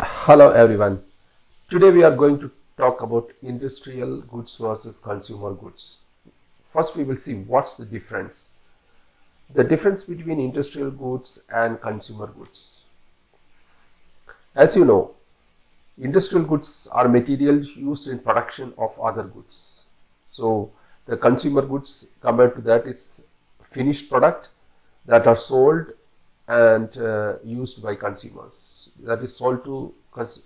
Hello everyone. Today we are going to talk about industrial goods versus consumer goods. First we will see what's the difference. The difference between industrial goods and consumer goods. As you know, industrial goods are materials used in production of other goods. So the consumer goods compared to that is finished product that are sold and used by consumers. That is sold to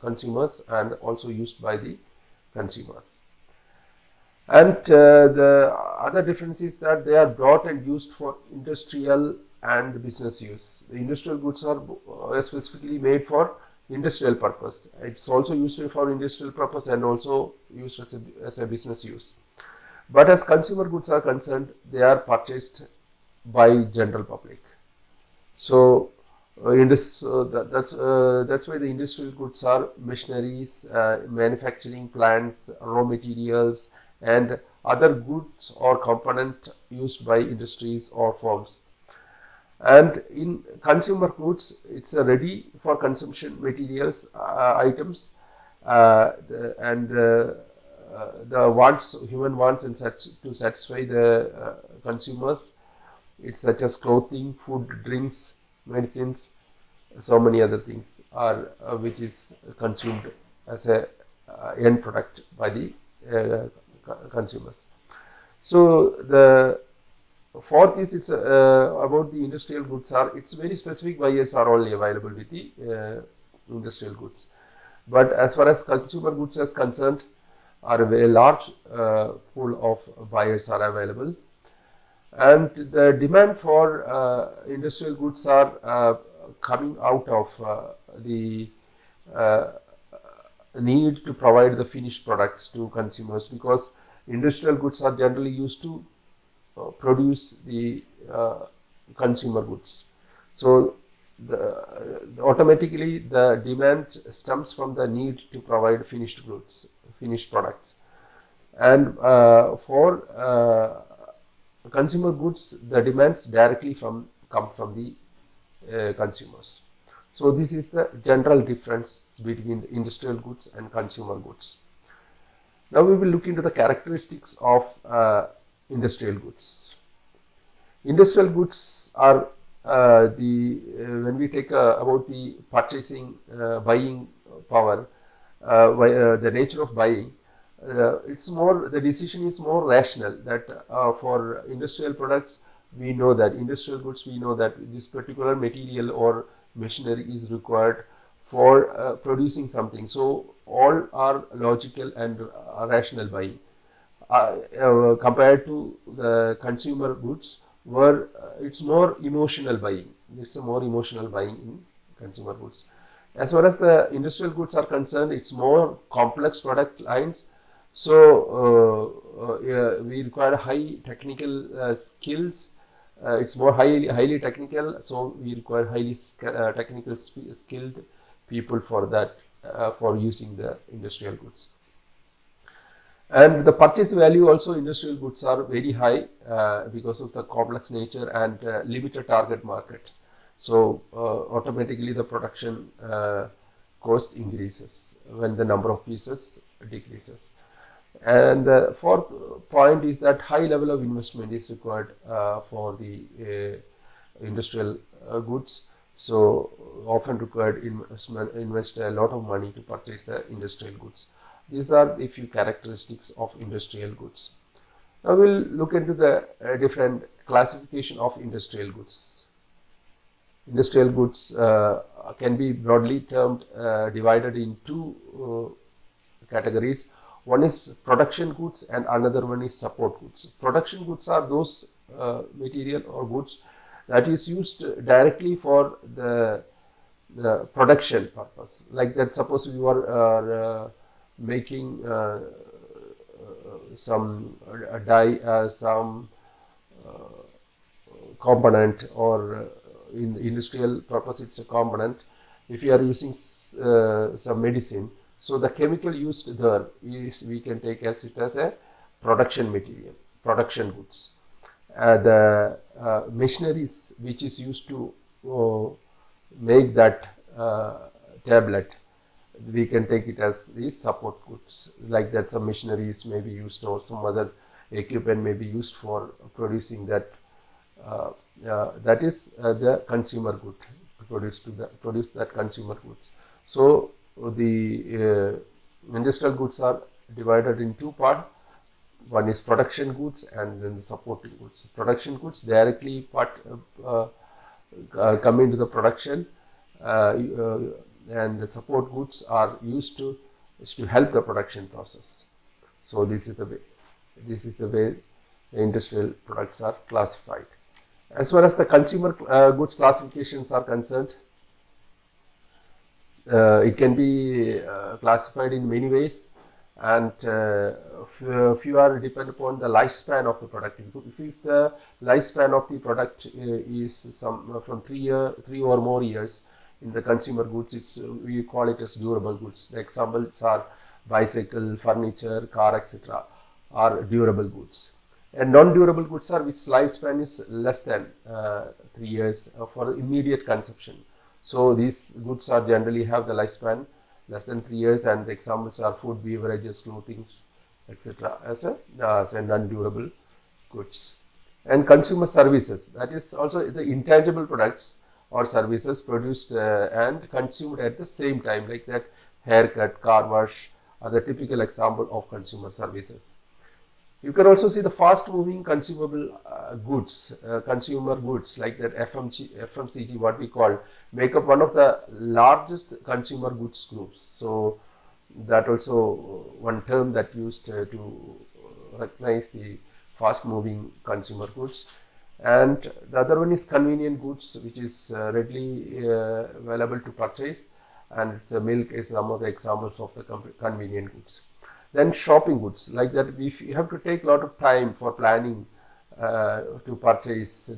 consumers and also used by the consumers. And the other difference is that they are brought and used for industrial and business use. The industrial goods are specifically made for industrial purpose. It's also used for industrial purpose and also used as a business use. But as consumer goods are concerned, they are purchased by general public. So that's why the industrial goods are machineries, manufacturing plants, raw materials, and other goods or component used by industries or firms. And in consumer goods, it's a ready for consumption materials, items, the wants, human wants, and to satisfy the consumers. It's such as clothing, food, drinks, medicines, so many other things are which is consumed as a end product by the consumers. So the fourth is it's about the industrial goods are it's very specific buyers are only available with the industrial goods. But as far as consumer goods is concerned, are a very large pool of buyers are available. And the demand for industrial goods are coming out of the need to provide the finished products to consumers, because industrial goods are generally used to produce the consumer goods. So automatically the demand stems from the need to provide finished goods, finished products. And for consumer goods, the demands directly come from the consumers. So this is the general difference between the industrial goods and consumer goods. Now we will look into the characteristics of industrial goods. Industrial goods are when we take about the purchasing, buying power, the nature of buying. It's more, the decision is more rational, that for industrial products we know that industrial goods, we know that this particular material or machinery is required for producing something. So all are logical and rational buying compared to the consumer goods, where it's more emotional buying. It's a more emotional buying in consumer goods. As far as the industrial goods are concerned, it's more complex product lines. So we require high technical skills. It's more highly technical. So we require highly technical skilled people for that, for using the industrial goods. And the purchase value also, industrial goods are very high because of the complex nature and limited target market. So automatically the production cost increases when the number of pieces decreases. And the fourth point is that high level of investment is required for the industrial goods. So often required invest a lot of money to purchase the industrial goods. These are the few characteristics of industrial goods. Now we'll look into the different classification of industrial goods. Industrial goods can be broadly termed, divided in two categories. One is production goods and another one is support goods. Production goods are those material or goods that is used directly for the production purpose. Like that, suppose we were making some dye, some component, or in industrial purpose it's a component. If you are using some medicine, so the chemical used there is, we can take as it as a production material. production goods. The machineries which is used to make that tablet, we can take it as the support goods. Like that, some machineries may be used or some other equipment may be used for producing that. That is the consumer good, to produce that consumer goods. So the industrial goods are divided in two parts. One is production goods and then the supporting goods. Production goods directly come into the production, and the support goods are used to help the production process. So this is the way the industrial products are classified. As far as the consumer goods classifications are concerned, it can be classified in many ways, and few are depend upon the lifespan of the product. If the lifespan of the product is from 3 or more years, in the consumer goods, we call it as durable goods. The examples are bicycle, furniture, car, etc. are durable goods. And non-durable goods are which lifespan is less than 3 years for immediate consumption. So these goods are generally have the lifespan less than 3 years, and the examples are food, beverages, clothing, etc. as a non-durable goods. And consumer services, that is also the intangible products or services produced and consumed at the same time, like that haircut, car wash are the typical example of consumer services. You can also see the fast-moving consumable goods, consumer goods like that FMCG, what we call, make up one of the largest consumer goods groups. So that also one term that used to recognize the fast-moving consumer goods. And the other one is convenient goods, which is readily available to purchase, and milk is some of the examples of the convenient goods. Then shopping goods, like that you have to take a lot of time for planning to purchase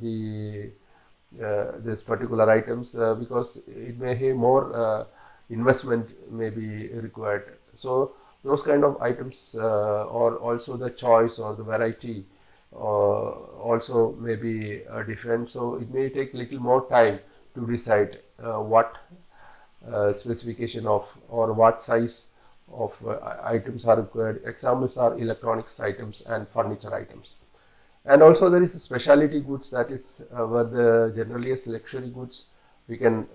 this particular items, because it may have more investment may be required. So those kind of items, or also the choice or the variety also may be different. So it may take little more time to decide what specification of or what size of items are required. Examples are electronics items and furniture items. And also there is a specialty goods, that is where the generally as luxury goods. We can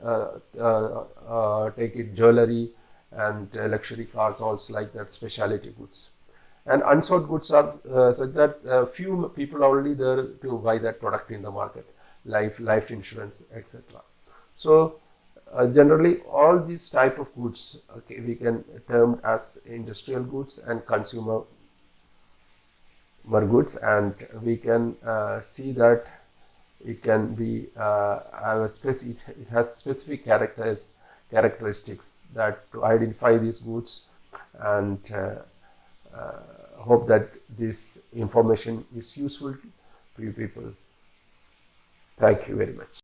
take it jewelry and luxury cars also, like that specialty goods. And unsold goods are such that few people are already there to buy that product in the market, life insurance, etc. So generally all these type of goods, okay, we can term as industrial goods and consumer goods, and we can see that it can be it has specific characteristics that to identify these goods, and hope that this information is useful to you people. Thank you very much.